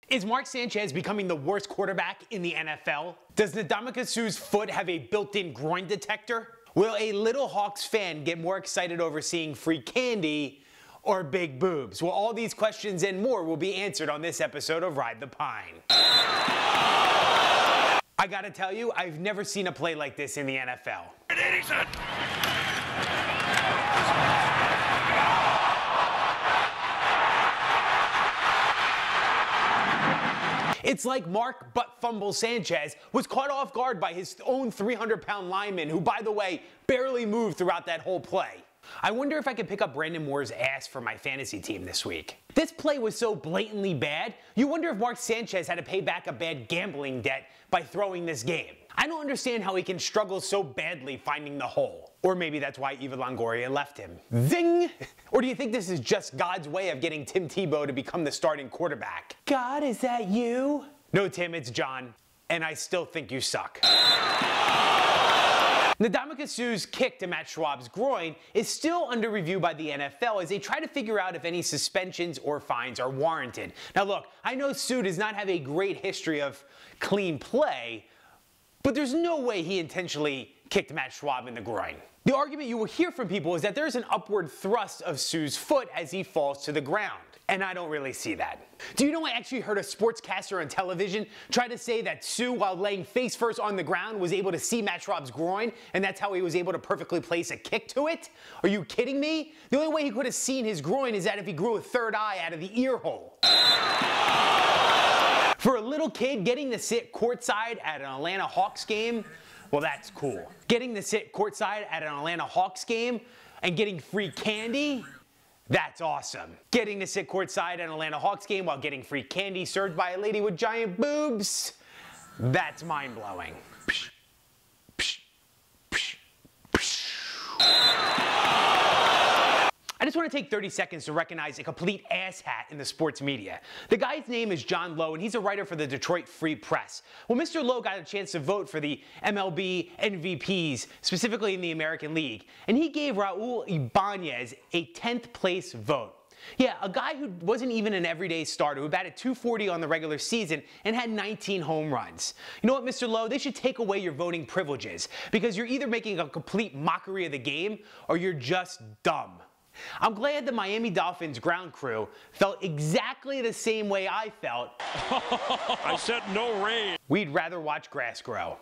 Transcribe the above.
Is Mark Sanchez becoming the worst quarterback in the NFL? Does Ndamukong Suh's foot have a built-in groin detector? Will a little Hawks fan get more excited over seeing free candy or big boobs? Well, all these questions and more will be answered on this episode of Ride the Pine. I gotta tell you, I've never seen a play like this in the NFL. It's like Mark Butt-Fumbles Sanchez was caught off guard by his own 300-pound lineman, who, by the way, barely moved throughout that whole play. I wonder if I could pick up Brandon Moore's ass for my fantasy team this week. This play was so blatantly bad, you wonder if Mark Sanchez had to pay back a bad gambling debt by throwing this game. I don't understand how he can struggle so badly finding the hole. Or maybe that's why Eva Longoria left him. Zing! Or do you think this is just God's way of getting Tim Tebow to become the starting quarterback? God, is that you? No, Tim, it's John. And I still think you suck. Ndamukong Suh's kick to Matt Schaub's groin is still under review by the NFL as they try to figure out if any suspensions or fines are warranted. Now look, I know Suh does not have a great history of clean play, but there's no way he intentionally kicked Matt Schaub in the groin. The argument you will hear from people is that there's an upward thrust of Suh's foot as he falls to the ground. And I don't really see that. Do you know I actually heard a sportscaster on television try to say that Suh, while laying face first on the ground, was able to see Matt Schaub's groin, and that's how he was able to perfectly place a kick to it? Are you kidding me? The only way he could have seen his groin is that if he grew a third eye out of the ear hole. For a little kid, getting to sit courtside at an Atlanta Hawks game, well, that's cool. Getting to sit courtside at an Atlanta Hawks game and getting free candy, that's awesome. Getting to sit courtside at an Atlanta Hawks game while getting free candy served by a lady with giant boobs, that's mind-blowing. I just want to take 30 seconds to recognize a complete asshat in the sports media. The guy's name is John Lowe, and he's a writer for the Detroit Free Press. Well, Mr. Lowe got a chance to vote for the MLB MVPs, specifically in the American League, and he gave Raul Ibanez a 10th place vote. Yeah, a guy who wasn't even an everyday starter, who batted .240 on the regular season and had 19 home runs. You know what, Mr. Lowe? They should take away your voting privileges, because you're either making a complete mockery of the game or you're just dumb. I'm glad the Miami Dolphins ground crew felt exactly the same way I felt. I said no rain. We'd rather watch grass grow.